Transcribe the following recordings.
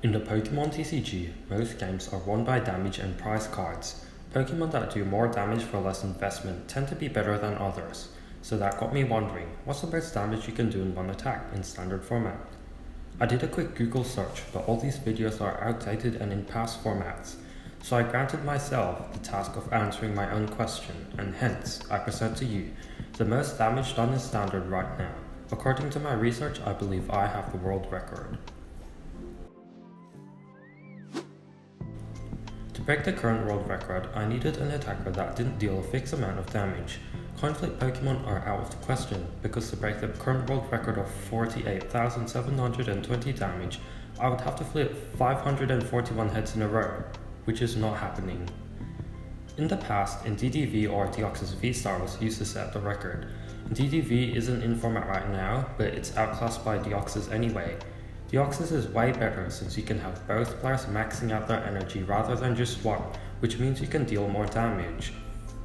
In the Pokemon TCG, most games are won by damage and prize cards. Pokemon that do more damage for less investment tend to be better than others. So that got me wondering, what's the most damage you can do in one attack in standard format? I did a quick Google search, but all these videos are outdated and in past formats. So I granted myself the task of answering my own question, and hence, I present to you the most damage done in standard right now. According to my research, I believe I have the world record. To break the current world record, I needed an attacker that didn't deal a fixed amount of damage. Conflict Pokemon are out of the question, because to break the current world record of 48,720 damage, I would have to flip 541 heads in a row, which is not happening. In the past, in DDV or Deoxys VSTAR was used to set the record. DDV isn't in format right now, but it's outclassed by Deoxys anyway. Deoxys is way better since you can have both players maxing out their energy rather than just one, which means you can deal more damage.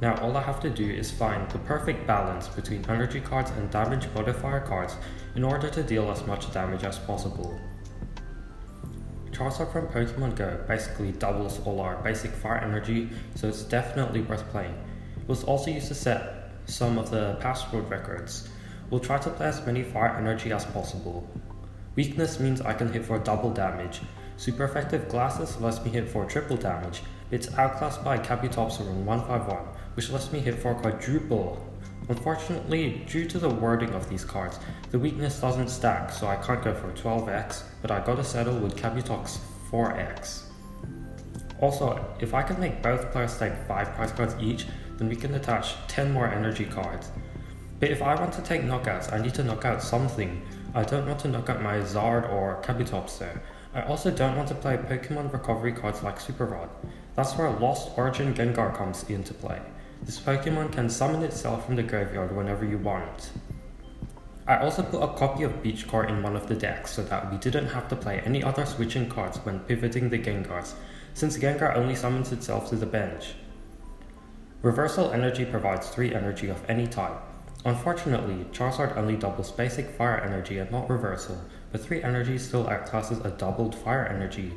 Now all I have to do is find the perfect balance between energy cards and damage modifier cards in order to deal as much damage as possible. Charizard from Pokémon Go basically doubles all our basic fire energy, so it's definitely worth playing. It was also used to set some of the past world records. We'll try to play as many fire energy as possible. Weakness means I can hit for double damage. Super effective glasses lets me hit for triple damage. It's outclassed by Kabutops MEW 151, which lets me hit for quadruple. Unfortunately, due to the wording of these cards, the weakness doesn't stack, so I can't go for 12x, but I gotta settle with Kabutops 4x. Also, if I can make both players take 5 prize cards each, then we can attach 10 more energy cards. But if I want to take knockouts, I need to knock out something. I don't want to knock out my Zard or Kabutops though. I also don't want to play Pokemon recovery cards like Super Rod. That's where Lost Origin Gengar comes into play. This Pokemon can summon itself from the graveyard whenever you want. I also put a copy of Beach Core in one of the decks so that we didn't have to play any other switching cards when pivoting the Gengars, since Gengar only summons itself to the bench. Reversal Energy provides 3 energy of any type. Unfortunately, Charizard only doubles basic fire energy and not reversal, but 3 energy still outclasses a doubled fire energy.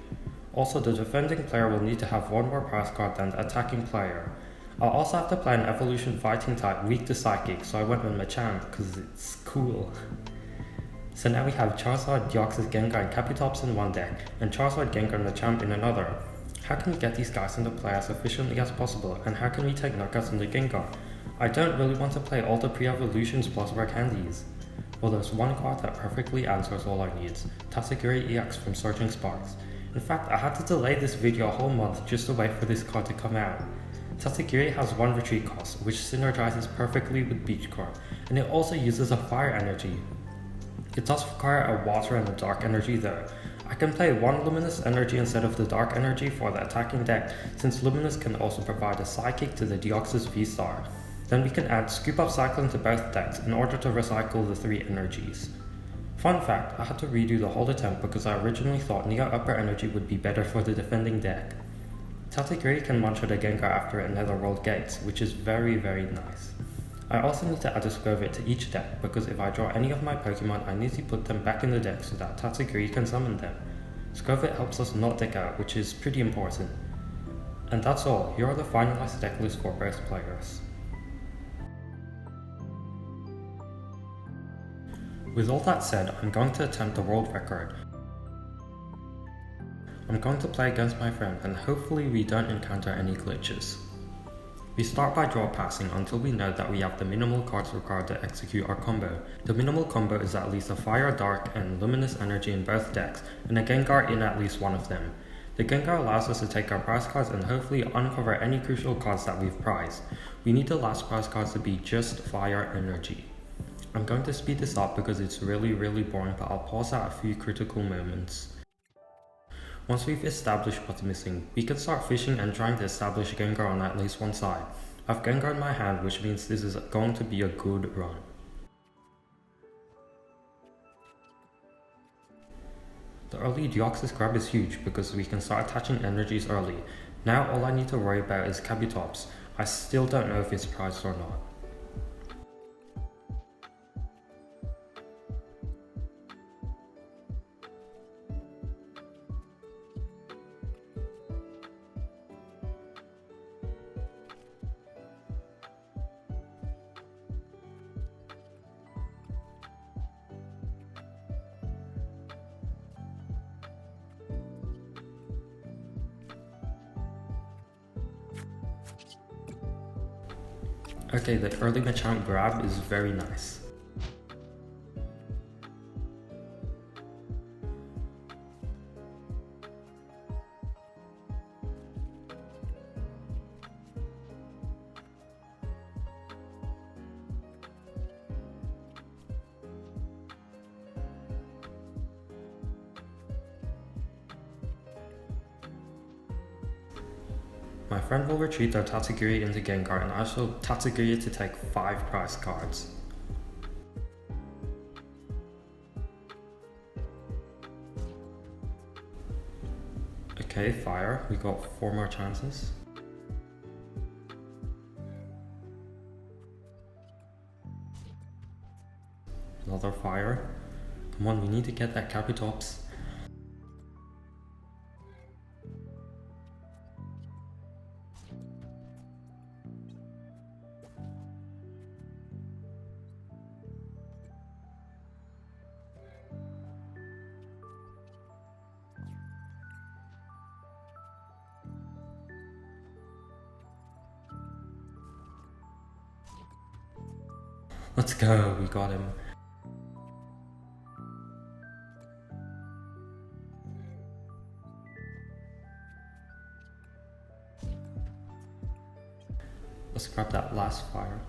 Also, the defending player will need to have 1 more prize card than the attacking player. I'll also have to play an evolution fighting type weak to psychic, so I went with Machamp because it's cool. So now we have Charizard, Deoxys, Gengar and Kabutops in one deck, and Charizard, Gengar and Machamp in another. How can we get these guys into play as efficiently as possible, and how can we take knockouts into Gengar? I don't really want to play all the pre-evolutions plus rare candies. Well, there's one card that perfectly answers all our needs, Tatsugiri EX from Surging Sparks. In fact, I had to delay this video a whole month just to wait for this card to come out. Tatsugiri has 1 retreat cost, which synergizes perfectly with Beach Core, and it also uses a fire energy. It does require a water and a dark energy though. I can play 1 luminous energy instead of the dark energy for the attacking deck, since luminous can also provide a psychic to the Deoxys VSTAR. Then we can add Scoop Up Cycling to both decks in order to recycle the 3 energies. Fun fact, I had to redo the whole attempt because I originally thought Neo Upper Energy would be better for the defending deck. Tatsugiri can one-shot a Gengar after it Netherworld Gates, which is very nice. I also need to add a Skwovet to each deck because if I draw any of my Pokemon, I need to put them back in the deck so that Tatsugiri can summon them. Skwovet helps us not deck out, which is pretty important. And that's all, here are the finalized deck lists for both players. With all that said, I'm going to attempt the world record. I'm going to play against my friend and hopefully we don't encounter any glitches. We start by draw passing until we know that we have the minimal cards required to execute our combo. The minimal combo is at least a fire, dark and luminous energy in both decks and a Gengar in at least one of them. The Gengar allows us to take our prize cards and hopefully uncover any crucial cards that we've prized. We need the last prize cards to be just fire energy. I'm going to speed this up because it's really boring, but I'll pause at a few critical moments. Once we've established what's missing, we can start fishing and trying to establish Gengar on at least one side. I have Gengar in my hand, which means this is going to be a good run. The early Deoxys grab is huge because we can start attaching energies early. Now all I need to worry about is Kabutops. I still don't know if it's prized or not. Okay, the early Machamp grab is very nice. My friend will retreat their Tatsugiri into Gengar and I shall Tatsugiri to take 5 prize cards. Okay, fire, we got 4 more chances. Another fire. Come on, we need to get that Kabutops. Let's go, we got him. Let's grab that last fire.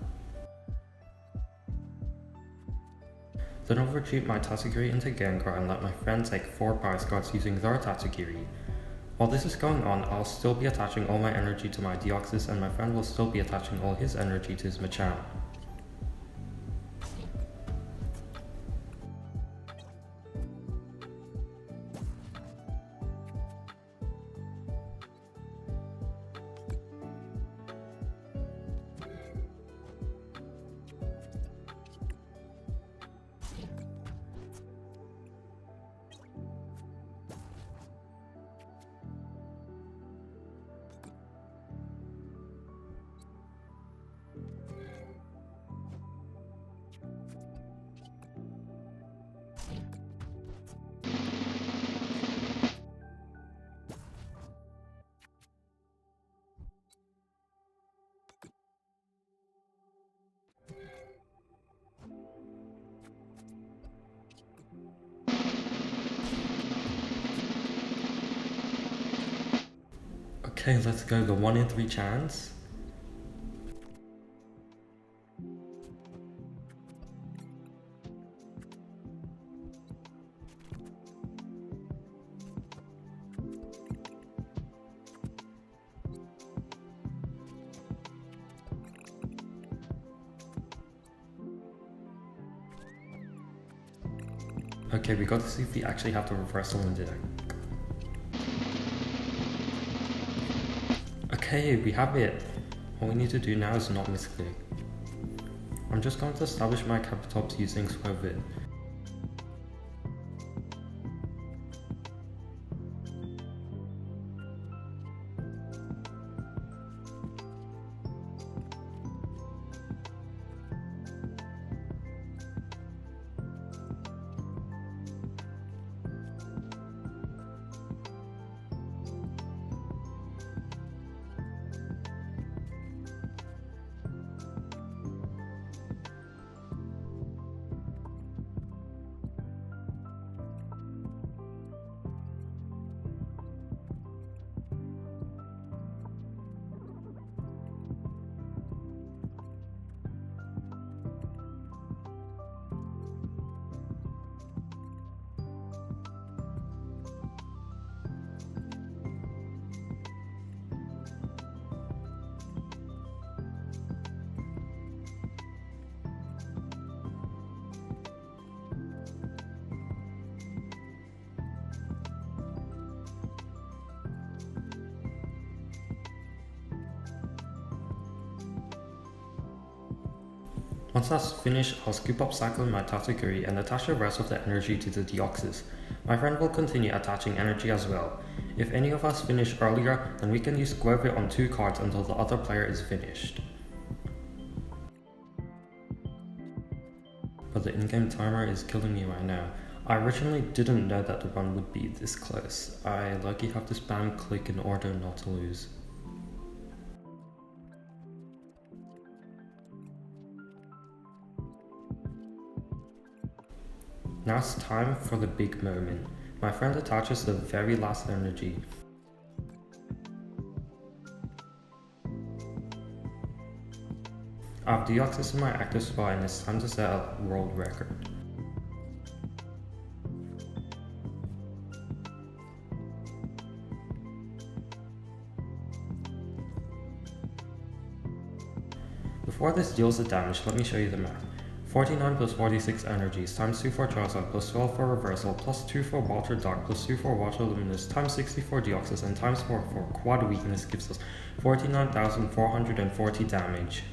Then I'll retreat my Tatsugiri into Gengar and let my friend take 4 prize cards using their Tatsugiri. While this is going on, I'll still be attaching all my energy to my Deoxys and my friend will still be attaching all his energy to his Machamp. Okay, let's go, the 1 in 3 chance. Okay, we got to see if we actually have the reversal in the deck. Okay, we have it. All we need to do now is not misclick. I'm just going to establish my Kabutops using Skwovet. Once that's finished, I'll scoop up cycling my Tatsugiri and attach the rest of the energy to the Deoxys. My friend will continue attaching energy as well. If any of us finish earlier, then we can use Skwovet on 2 cards until the other player is finished. But the in-game timer is killing me right now. I originally didn't know that the run would be this close. I lucky have to spam click in order not to lose. Now it's time for the big moment. My friend attaches the very last energy. I have Deoxys in my active spot and it's time to set a world record. Before this deals the damage, let me show you the math. 49 plus 46 energies times 2 for Charizard plus 12 for Reversal plus 2 for Water Dark plus 2 for Water Luminous times 60 for Deoxys and times 4 for Quad Weakness gives us 49,440 damage.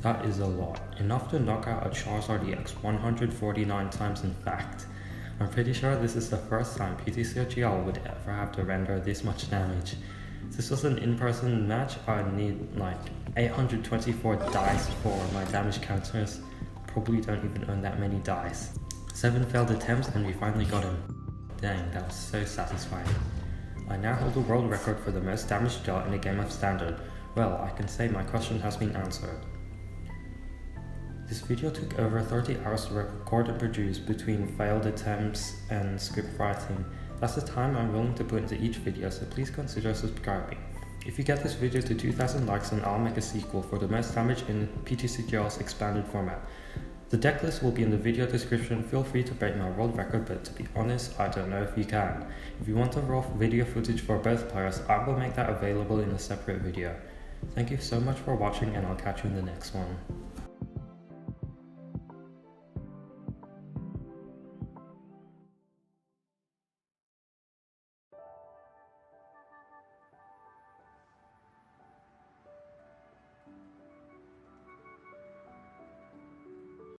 That is a lot, enough to knock out a Charizard EX 149 times in fact. I'm pretty sure this is the first time PTCGL would ever have to render this much damage. If this was an in-person match, I'd need like 824 dice for my damage counters. Probably don't even own that many dice. 7 failed attempts and we finally got him. Dang, that was so satisfying. I now hold the world record for the most damage dealt in a game of Standard. Well, I can say my question has been answered. This video took over 30 hours to record and produce between failed attempts and script writing. That's the time I'm willing to put into each video, so please consider subscribing. If you get this video to 2,000 likes, then I'll make a sequel for the most damage in PTCGL's expanded format. The deck list will be in the video description. Feel free to break my world record, but to be honest, I don't know if you can. If you want a raw video footage for both players, I will make that available in a separate video. Thank you so much for watching and I'll catch you in the next one.